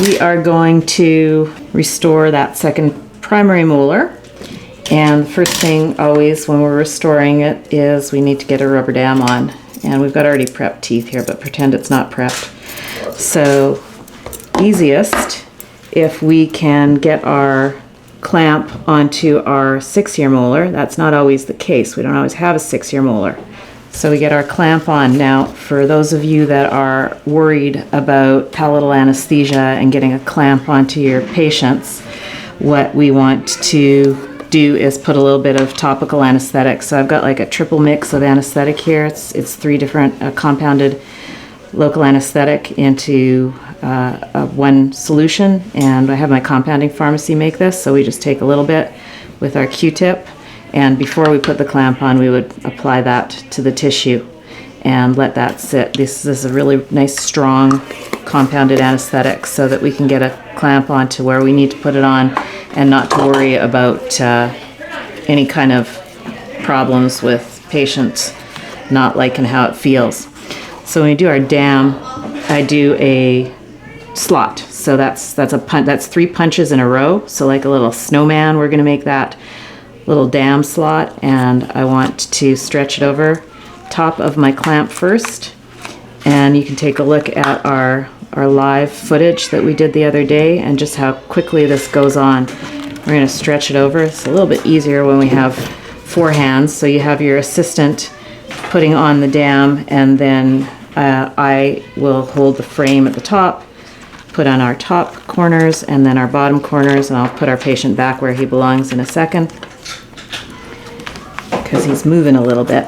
we are going to restore that second primary molar. And the first thing always when we're restoring it is we need to get a rubber dam on. And we've got already prepped teeth here, but pretend it's not prepped. So easiest if we can get our clamp onto our 6-year molar. That's not always the case. We don't always have a 6-year molar. So we get our clamp on. Now, for those of you that are worried about palatal anesthesia and getting a clamp onto your patients, what we want to do is put a little bit of topical anesthetic. So I've got like a triple mix of anesthetic here. It's 3 different compounded local anesthetic into one solution, and I have my compounding pharmacy make this. So we just take a little bit with our Q-tip, and before we put the clamp on, we would apply that to the tissue and let that sit. This is a really nice strong compounded anesthetic so that we can get a clamp on to where we need to put it on and not to worry about any kind of problems with patients not liking how it feels. So when we do our dam, I do a slot. So that's 3 punches in a row. So like a little snowman, we're going to make that little dam slot, and I want to stretch it over top of my clamp first. And you can take a look at our live footage that we did the other day and just how quickly this goes on. We're going to stretch it over. It's a little bit easier when we have 4 hands. So you have your assistant putting on the dam, and then I will hold the frame at the top, put on our top corners and then our bottom corners, and I'll put our patient back where he belongs in a second because he's moving a little bit.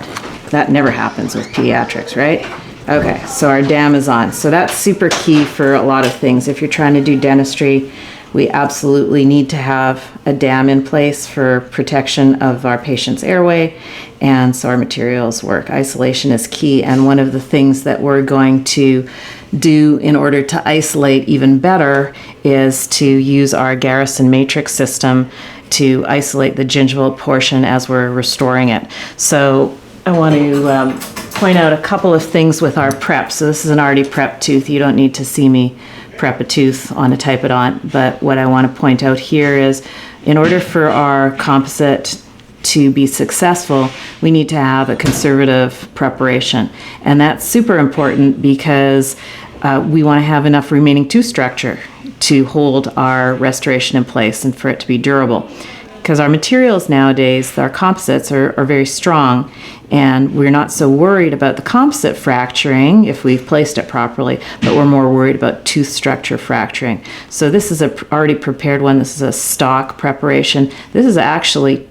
That never happens with pediatrics, right? Okay, so our dam is on. So that's super key for a lot of things. If you're trying to do dentistry, we absolutely need to have a dam in place for protection of our patient's airway, and so our materials work. Isolation is key, and one of the things that we're going to do in order to isolate even better is to use our Garrison matrix system to isolate the gingival portion as we're restoring it. So I want to point out a couple of things with our prep. So this is an already prepped tooth. You don't need to see me prep a tooth on a typodont, but what I want to point out here is in order for our composite to be successful, we need to have a conservative preparation. And that's super important because we want to have enough remaining tooth structure to hold our restoration in place and for it to be durable. Because our materials nowadays, our composites are very strong, and we're not so worried about the composite fracturing if we've placed it properly, but we're more worried about tooth structure fracturing. So this is a already prepared one. This is a stock preparation. This is actually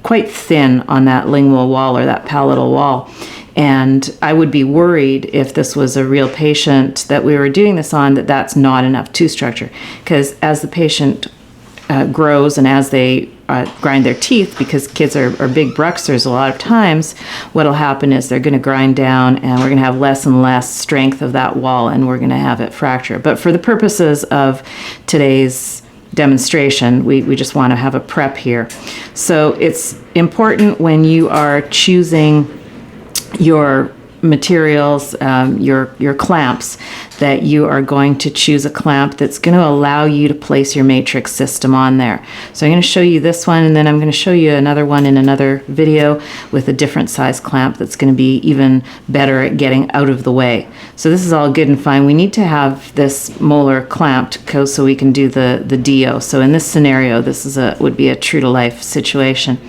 quite thin on that lingual wall or that palatal wall. And I would be worried if this was a real patient that we were doing this on, that's not enough tooth structure. Because as the patient grows and as they grind their teeth, because kids are big bruxers a lot of times, what'll happen is they're going to grind down and we're going to have less and less strength of that wall and we're going to have it fracture. But for the purposes of today's demonstration, we just want to have a prep here. So it's important when you are choosing your materials, your clamps, that you are going to choose a clamp that's going to allow you to place your matrix system on there. So I'm going to show you this one, and then I'm going to show you another one in another video with a different size clamp that's going to be even better at getting out of the way. So this is all good and fine. We need to have this molar clamped so we can do the DO. So in this scenario, this is would be a true to life situation.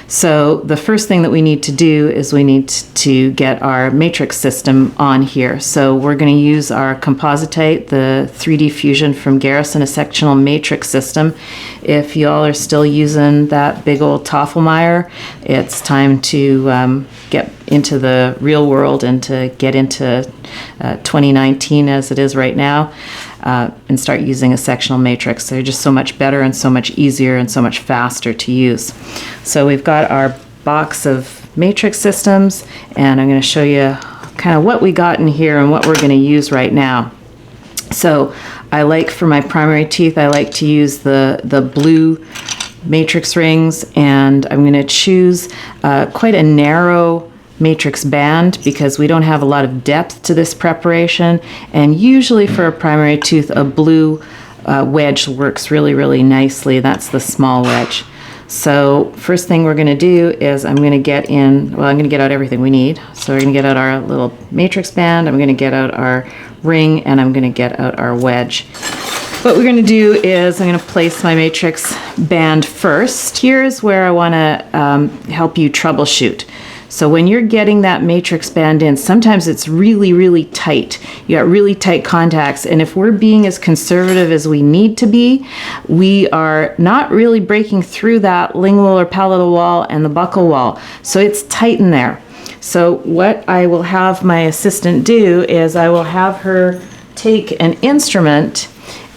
So the first thing that we need to do is we need to get our matrix system on here. So we're going to use our compositite, the 3D Fusion from Garrison, a sectional matrix system. If y'all are still using that big old Toffelmeyer, it's time to get into the real world and to get into 2019 as it is right now. And start using a sectional matrix. They're just so much better and so much easier and so much faster to use. So we've got our box of matrix systems, and I'm going to show you kind of what we got in here and what we're going to use right now. So I like, for my primary teeth, I like to use the blue matrix rings, and I'm going to choose quite a narrow matrix band because we don't have a lot of depth to this preparation, and usually for a primary tooth a blue wedge works really, really nicely. That's the small wedge. So first thing we're going to do is I'm going to get out everything we need. So we're going to get out our little matrix band, I'm going to get out our ring, and I'm going to get out our wedge. What we're going to do is I'm going to place my matrix band first. Here's where I want to help you troubleshoot. So when you're getting that matrix band in, sometimes it's really, really tight. You got really tight contacts, and if we're being as conservative as we need to be, we are not really breaking through that lingual or palatal wall and the buccal wall. So it's tight in there. So what I will have my assistant do is I will have her take an instrument,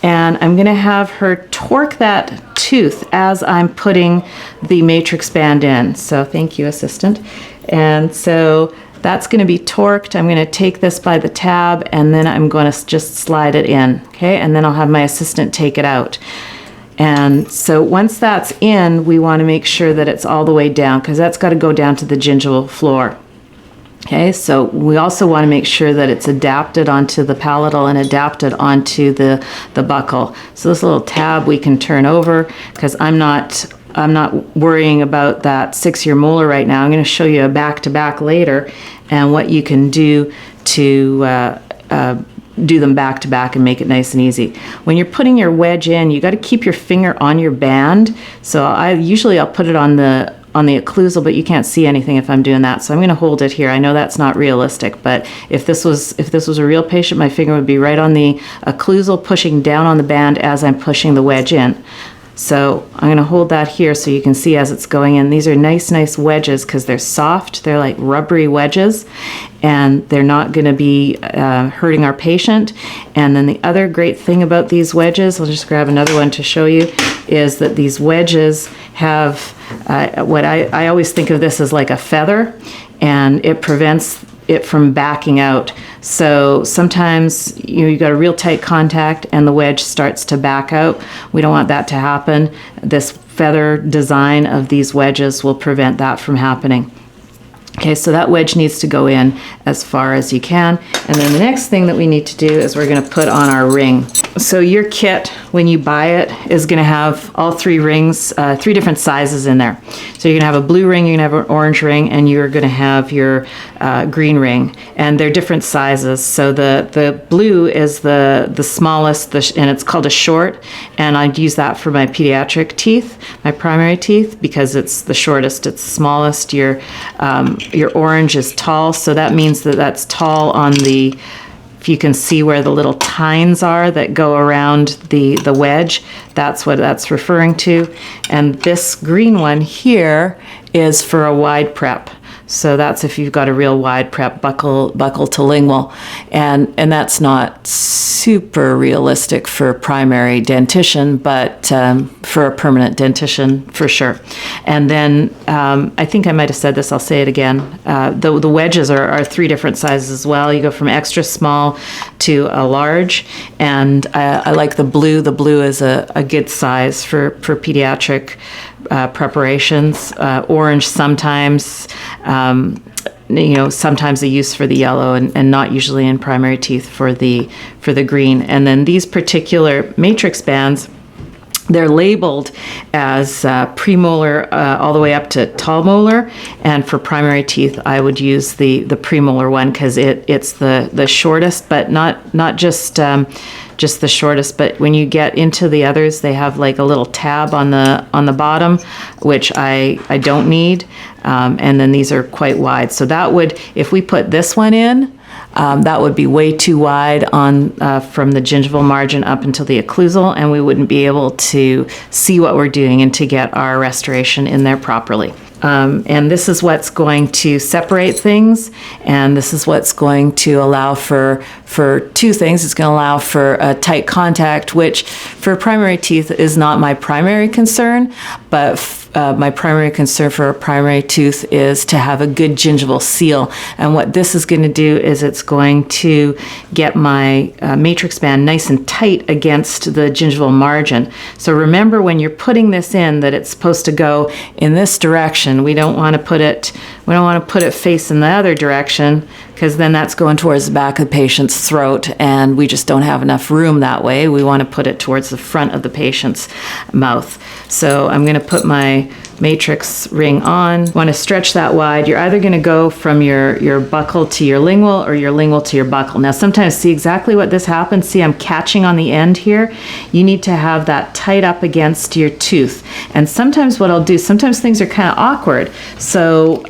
and I'm going to have her torque that tooth as I'm putting the matrix band in. So thank you, assistant. And so that's going to be torqued. I'm going to take this by the tab, and then I'm going to just slide it in, okay? And then I'll have my assistant take it out. And so once that's in, we want to make sure that it's all the way down, because that's got to go down to the gingival floor. Okay, so we also want to make sure that it's adapted onto the palatal and adapted onto the buccal. So this little tab we can turn over, because I'm not worrying about that 6-year molar right now. I'm going to show you a back-to-back later and what you can do to do them back-to-back and make it nice and easy. When you're putting your wedge in, you got to keep your finger on your band. So I'll put it on the occlusal, but you can't see anything if I'm doing that. So I'm going to hold it here. I know that's not realistic, but if this was a real patient, my finger would be right on the occlusal, pushing down on the band as I'm pushing the wedge in. So I'm going to hold that here so you can see as it's going in. These are nice wedges because they're soft. They're like rubbery wedges, and they're not going to be hurting our patient. And then the other great thing about these wedges, I'll just grab another one to show you, is that these wedges have what I always think of this as like a feather, and it prevents it from backing out. So sometimes you got a real tight contact and the wedge starts to back out. We don't want that to happen. This feather design of these wedges will prevent that from happening. Okay, so that wedge needs to go in as far as you can. And then the next thing that we need to do is we're going to put on our ring. So your kit, when you buy it, is going to have all 3 rings, 3 different sizes in there. So you're going to have a blue ring, you're going to have an orange ring, and you're going to have your green ring. And they're different sizes. So the blue is the smallest, and it's called a short. And I'd use that for my pediatric teeth, my primary teeth, because it's the shortest, it's the smallest. Your orange is tall, so that means that that's tall on the, if you can see where the little tines are that go around the wedge, that's what that's referring to. And this green one here is for a wide prep. So that's if you've got a real wide prep, buccal to lingual. And that's not super realistic for primary dentition, but for a permanent dentition, for sure. And then I think I might have said this, I'll say it again. The wedges are 3 different sizes as well. You go from extra small to a large. And I like the blue. The blue is a good size for pediatric preparations. Orange sometimes, sometimes a use for the yellow, and not usually in primary teeth for the green. And then these particular matrix bands, they're labeled as premolar all the way up to tall molar, and for primary teeth I would use the premolar one because it's the shortest, but not just the shortest, but when you get into the others, they have like a little tab on the bottom, which I don't need, and then these are quite wide. So that would, if we put this one in, that would be way too wide on from the gingival margin up until the occlusal, and we wouldn't be able to see what we're doing and to get our restoration in there properly. And this is what's going to separate things, and this is what's going to allow for 2 things. It's going to allow for a tight contact, which for primary teeth is not my primary concern, but my primary concern for a primary tooth is to have a good gingival seal. And what this is going to do is it's going to get my matrix band nice and tight against the gingival margin. So remember when you're putting this in that it's supposed to go in this direction direction. We don't want to put it facing the other direction, because then that's going towards the back of the patient's throat, and we just don't have enough room that way. We want to put it towards the front of the patient's mouth. So I'm going to put my matrix ring on. Want to stretch that wide. You're either going to go from your buccal to your lingual, or your lingual to your buccal. Now sometimes, see exactly what this happens. See, I'm catching on the end here. You need to have that tight up against your tooth. And sometimes what I'll do, sometimes things are kind of awkward. So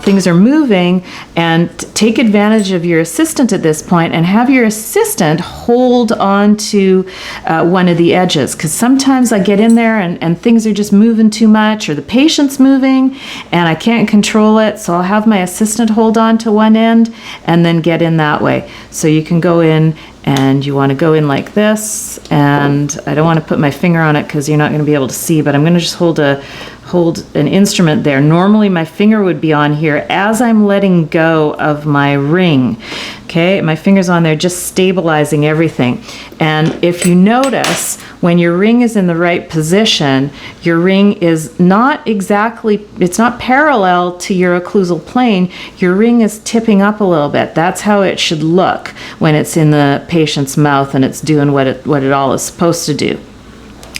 things are moving, and take advantage of your assistant at this point and have your assistant hold on to one of the edges. Because sometimes I get in there and things are just moving too much, or the patient's moving and I can't control it. So I'll have my assistant hold on to one end and then get in that way. So you can go in, and you want to go in like this, and I don't want to put my finger on it because you're not going to be able to see, but I'm going to just hold an instrument there. Normally my finger would be on here as I'm letting go of my ring. Okay, my finger's on there just stabilizing everything. And if you notice, when your ring is in the right position, your ring is not exactly, it's not parallel to your occlusal plane. Your ring is tipping up a little bit. That's how it should look when it's in the patient's mouth and it's doing what it all is supposed to do.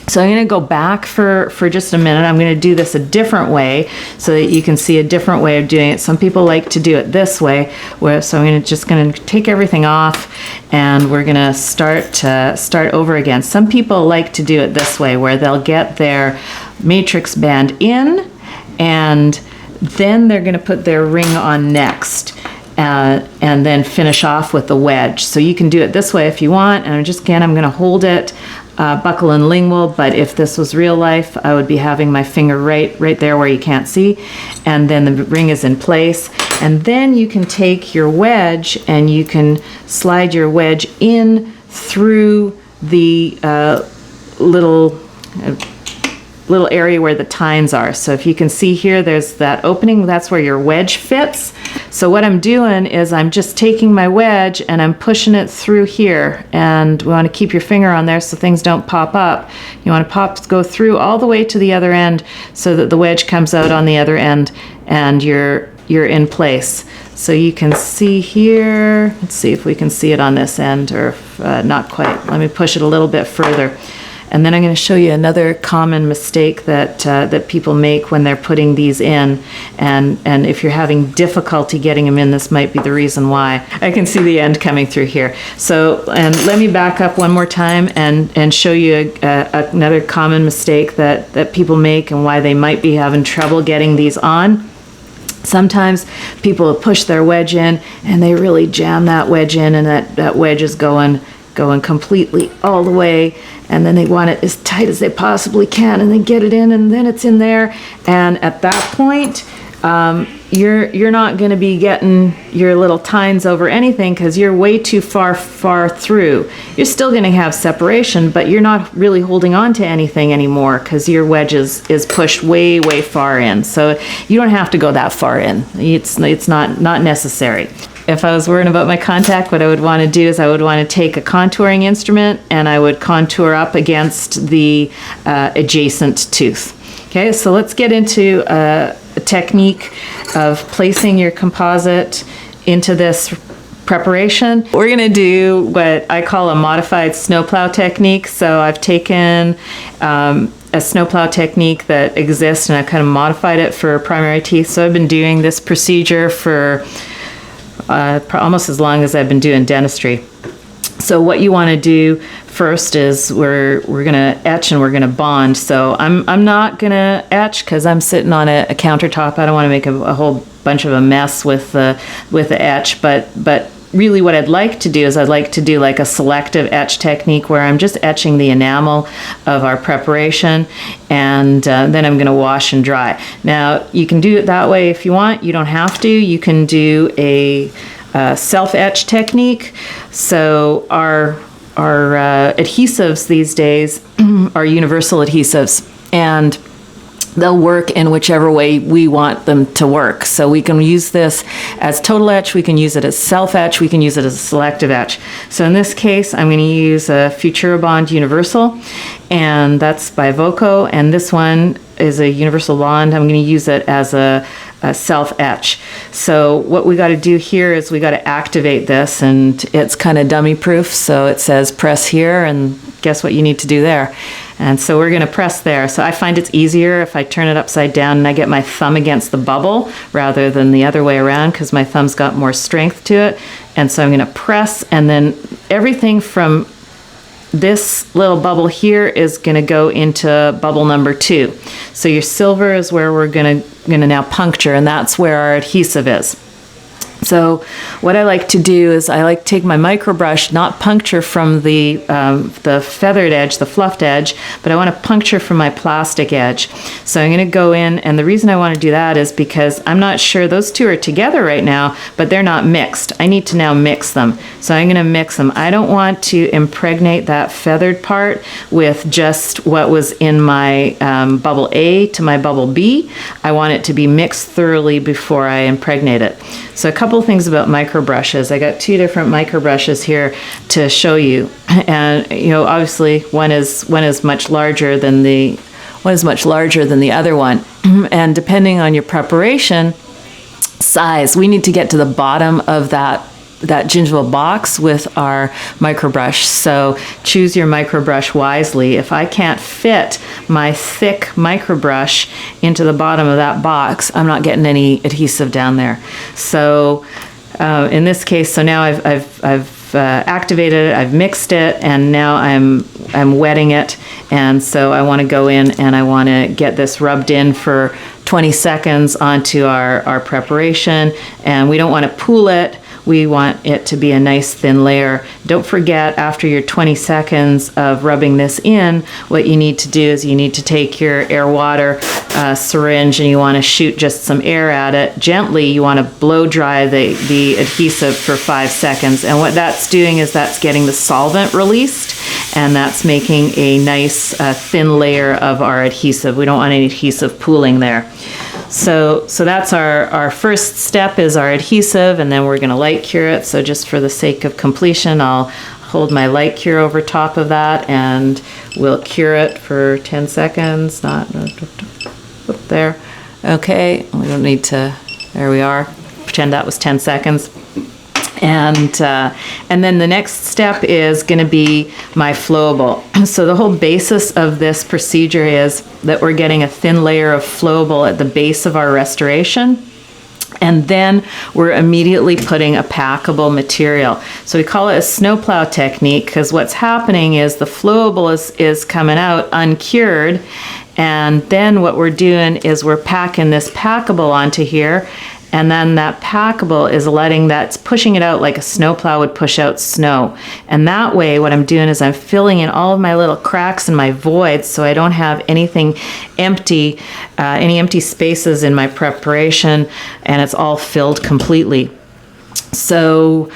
So I'm going to go back for just a minute. I'm going to do this a different way so that you can see a different way of doing it. Some people like to do it this way, so I'm just going to take everything off, and we're going to start over again. Some people like to do it this way, where they'll get their matrix band in, and then they're going to put their ring on next. And then finish off with the wedge. So you can do it this way if you want. And I'm going to hold it buccal and lingual, but if this was real life, I would be having my finger right there where you can't see, and then the ring is in place. And then you can take your wedge and you can slide your wedge in through the little area where the tines are. So if you can see here, there's that opening, that's where your wedge fits. So what I'm doing is I'm just taking my wedge and I'm pushing it through here, and we want to keep your finger on there so things don't pop up. You want to go through all the way to the other end so that the wedge comes out on the other end and you're in place. So you can see here, let's see if we can see it on this end, or if, not quite. Let me push it a little bit further. And then I'm going to show you another common mistake that people make when they're putting these in, and if you're having difficulty getting them in, this might be the reason why. I can see the end coming through here. So, and let me back up one more time and show you another common mistake that people make and why they might be having trouble getting these on. Sometimes people push their wedge in and they really jam that wedge in, and that wedge is going completely all the way, and then they want it as tight as they possibly can, and then get it in, and then it's in there. And at that point, you're not going to be getting your little tines over anything, because you're way too far through. You're still going to have separation, but you're not really holding on to anything anymore because your wedge is pushed way far in. So you don't have to go that far in. It's not necessary. If I was worrying about my contact, what I would want to do is I would want to take a contouring instrument and I would contour up against the adjacent tooth. Okay, so let's get into a technique of placing your composite into this preparation. We're going to do what I call a modified snowplow technique. So I've taken a snowplow technique that exists and I've kind of modified it for primary teeth. So I've been doing this procedure for almost as long as I've been doing dentistry. So what you want to do first is we're going to etch and we're going to bond. So I'm not going to etch because I'm sitting on a countertop. I don't want to make a whole bunch of a mess with the etch, but really what I'd like to do is I'd like to do like a selective etch technique where I'm just etching the enamel of our preparation, and then I'm going to wash and dry. Now you can do it that way if you want. You don't have to. You can do a self-etch technique. So our adhesives these days are universal adhesives, and they'll work in whichever way we want them to work. So we can use this as total etch, we can use it as self-etch, we can use it as a selective etch. So in this case, I'm going to use a Futurabond Universal, and that's by Voco, and this one a universal bond. I'm going to use it as a self etch. So what we got to do here is we got to activate this, and it's kind of dummy proof. So it says press here, and guess what you need to do there. And so we're going to press there. So I find it's easier if I turn it upside down and I get my thumb against the bubble rather than the other way around, because my thumb's got more strength to it. And so I'm going to press, and then everything from this little bubble here is going to go into bubble number 2. So your silver is where we're going to now puncture, and that's where our adhesive is. So what I like to do is I like to take my micro brush, not puncture from the feathered edge, the fluffed edge, but I want to puncture from my plastic edge. So I'm going to go in, and the reason I want to do that is because I'm not sure those two are together right now, but they're not mixed. I need to now mix them. So I'm going to mix them. I don't want to impregnate that feathered part with just what was in my bubble A to my bubble B. I want it to be mixed thoroughly before I impregnate it. So a couple things about micro brushes. I got 2 different micro brushes here to show you, and obviously one is much larger than the other one, and depending on your preparation size, we need to get to the bottom of that gingival box with our micro brush. So choose your micro brush wisely. If I can't fit my thick micro brush into the bottom of that box, I'm not getting any adhesive down there. So in this case, so now I've activated it, I've mixed it, and now I'm wetting it. And so I want to go in and I want to get this rubbed in for 20 seconds onto our preparation, and we don't want to pool it. We want it to be a nice thin layer. Don't forget, after your 20 seconds of rubbing this in, what you need to do is you need to take your air water syringe and you want to shoot just some air at it. Gently, you want to blow dry the adhesive for 5 seconds. And what that's doing is that's getting the solvent released, and that's making a nice thin layer of our adhesive. We don't want any adhesive pooling there. So that's our first step, is our adhesive, and then we're going to light cure it. So just for the sake of completion, I'll hold my light cure over top of that, and we'll cure it for 10 seconds. There. Okay, we don't need to, there we are. Pretend that was 10 seconds. And then the next step is going to be my flowable. So the whole basis of this procedure is that we're getting a thin layer of flowable at the base of our restoration, and then we're immediately putting a packable material. So we call it a snowplow technique, because what's happening is the flowable is coming out uncured, and then what we're doing is we're packing this packable onto here. And then that packable is that's pushing it out like a snowplow would push out snow. And that way, what I'm doing is I'm filling in all of my little cracks and my voids, so I don't have anything empty, any empty spaces in my preparation, and it's all filled completely. So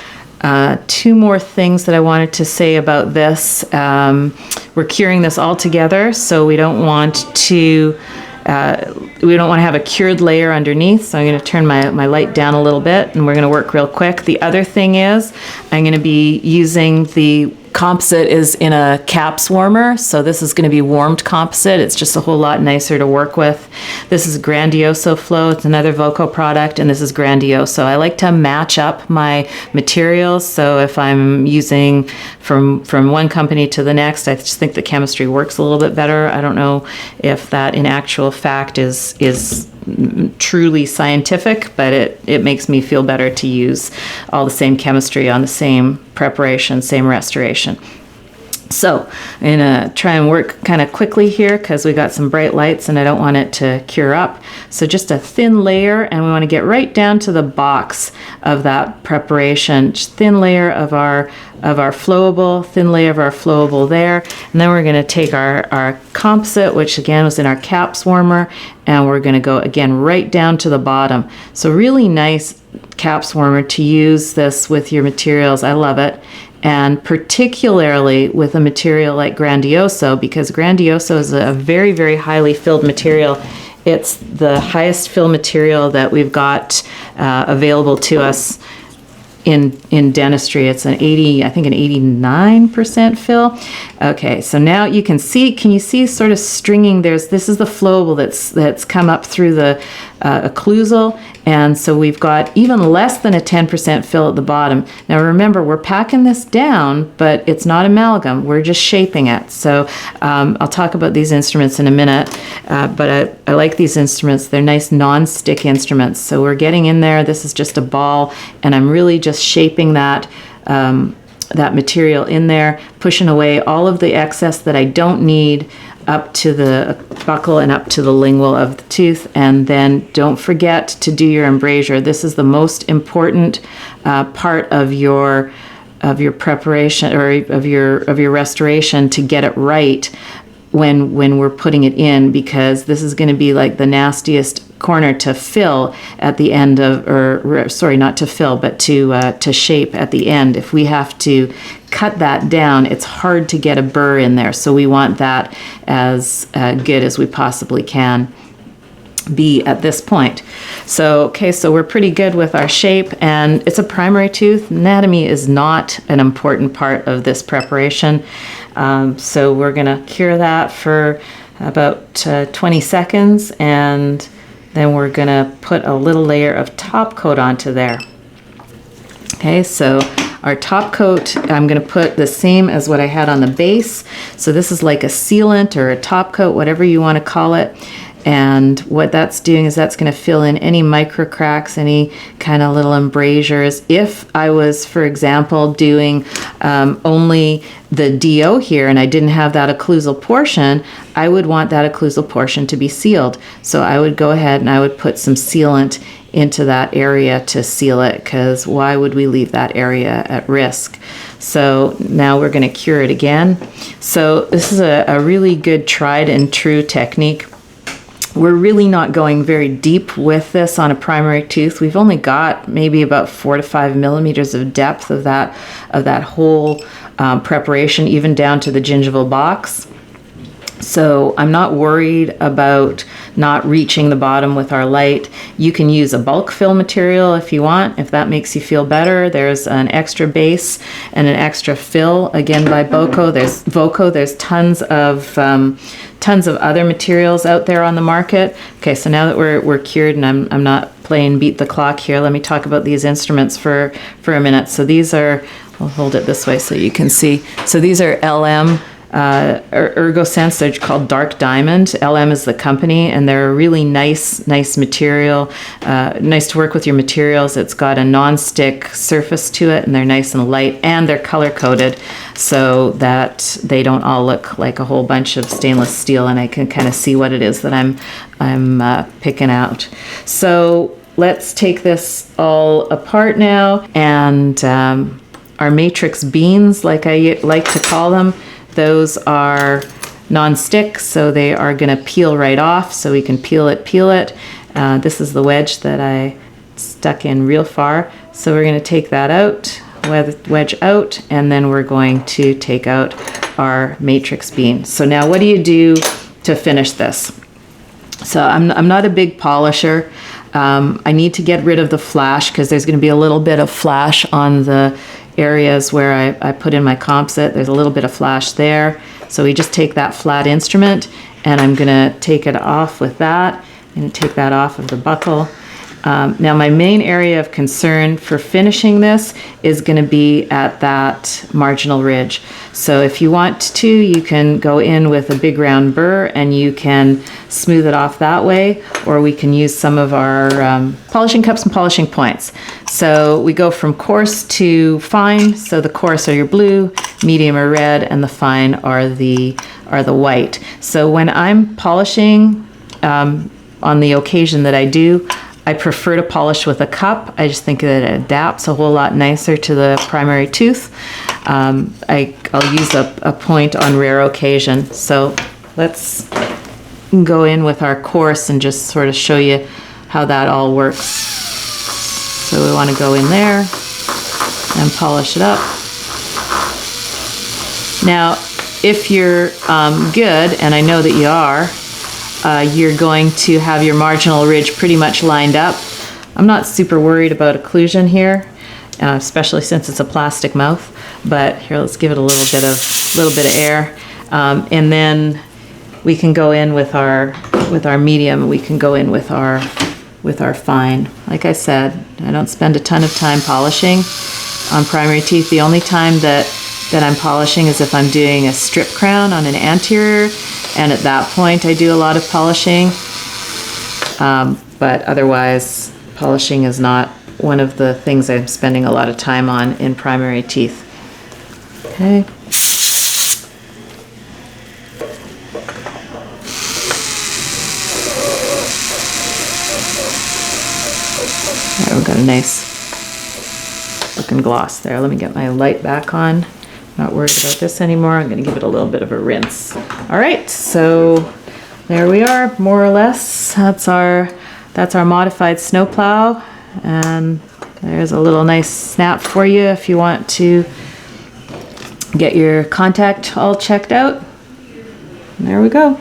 2 more things that I wanted to say about this. We're curing this all together, so we don't want to have a cured layer underneath. So I'm going to turn my light down a little bit, and we're going to work real quick. The other thing is I'm going to be using the composite is in a caps warmer. So this is going to be warmed composite. It's just a whole lot nicer to work with. This is Grandioso Flow. It's another Voco product, and this is Grandioso. I like to match up my materials. So if I'm using from one company to the next, I just think the chemistry works a little bit better. I don't know if that in actual fact is truly scientific, but it makes me feel better to use all the same chemistry on the same preparation, same restoration. So I'm going to try and work kind of quickly here because we got some bright lights and I don't want it to cure up. So just a thin layer, and we want to get right down to the box of that preparation. Just thin layer of our flowable, thin layer of our flowable there. And then we're going to take our composite, which again was in our caps warmer, and we're going to go again right down to the bottom. So really nice caps warmer to use this with your materials. I love it. And particularly with a material like Grandioso, because Grandioso is a very, very highly filled material. It's the highest fill material that we've got available to us in dentistry. It's an 80, I think an 89% fill. Okay, so now you can see, can you see sort of stringing, this is the flowable that's come up through the occlusal, and so we've got even less than a 10% fill at the bottom. Now remember, we're packing this down, but it's not amalgam, we're just shaping it. So I'll talk about these instruments in a minute, but I like these instruments. They're nice non-stick instruments. So we're getting in there, this is just a ball, and I'm really just shaping that that material in there, pushing away all of the excess that I don't need up to the buccal and up to the lingual of the tooth. And then don't forget to do your embrasure. This is the most important part of your preparation, or of your restoration, to get it right when we're putting it in, because this is going to be like the nastiest corner to fill at the end of, or sorry, not to fill, but to shape at the end. If we have to cut that down, it's hard to get a burr in there. So we want that as good as we possibly can be at this point. So, okay, so we're pretty good with our shape, and it's a primary tooth. Anatomy is not an important part of this preparation. So we're gonna cure that for about 20 seconds, and then we're gonna put a little layer of top coat onto there. Okay, so our top coat, I'm gonna put the same as what I had on the base. So this is like a sealant or a top coat, whatever you wanna call it. And what that's doing is that's going to fill in any micro cracks, any kind of little embrasures. If I was, for example, doing only the DO here and I didn't have that occlusal portion, I would want that occlusal portion to be sealed. So I would go ahead and I would put some sealant into that area to seal it, because why would we leave that area at risk? So now we're going to cure it again. So this is a really good tried and true technique. We're really not going very deep with this on a primary tooth. We've only got maybe about 4 to 5 millimeters of depth of that whole preparation, even down to the gingival box. So I'm not worried about not reaching the bottom with our light. You can use a bulk fill material if you want, if that makes you feel better. There's an extra base and an extra fill, again by Voco. There's tons of other materials out there on the market. Okay, so now that we're cured, and I'm not playing beat the clock here, let me talk about these instruments for a minute. So these are, I'll hold it this way so you can see. So these are LM ErgoSense. They're called Dark Diamond. LM is the company, and they're a really nice material. Nice to work with your materials. It's got a non-stick surface to it, and they're nice and light, and they're color coded so that they don't all look like a whole bunch of stainless steel, and I can kind of see what it is that I'm picking out. So let's take this all apart now, and our matrix beans, like I like to call them, those are non-stick, so they are going to peel right off, so we can peel it. This is the wedge that I stuck in real far, so we're going to take that out, wedge out, and then we're going to take out our matrix bean. So now what do you do to finish this? So I'm not a big polisher. I need to get rid of the flash, because there's going to be a little bit of flash on the areas where I put in my composite. There's a little bit of flash there. So we just take that flat instrument, and I'm gonna take it off with that, and take that off of the buccal. Now my main area of concern for finishing this is going to be at that marginal ridge. So if you want to, you can go in with a big round burr and you can smooth it off that way, or we can use some of our polishing cups and polishing points. So we go from coarse to fine. So the coarse are your blue, medium are red, and the fine are the white. So when I'm polishing, on the occasion that I do, I prefer to polish with a cup. I just think that it adapts a whole lot nicer to the primary tooth. I'll use a point on rare occasion. So let's go in with our coarse and just sort of show you how that all works. So we want to go in there and polish it up. Now, if you're good, and I know that you are, you're going to have your marginal ridge pretty much lined up. I'm not super worried about occlusion here. especially since it's a plastic mouth. But here, let's give it a little bit of air, and then we can go in with our medium. We can go in with our fine. Like I said, I don't spend a ton of time polishing on primary teeth. The only time that I'm polishing is if I'm doing a strip crown on an anterior, and at that point I do a lot of polishing. But otherwise, polishing is not one of the things I'm spending a lot of time on in primary teeth. Okay. There, we've got a nice looking gloss there. Let me get my light back on. Not worried about this anymore. I'm going to give it a little bit of a rinse. All right, so there we are, more or less. That's our modified Snowplow, and there's a little nice snap for you if you want to get your contact all checked out. And there we go.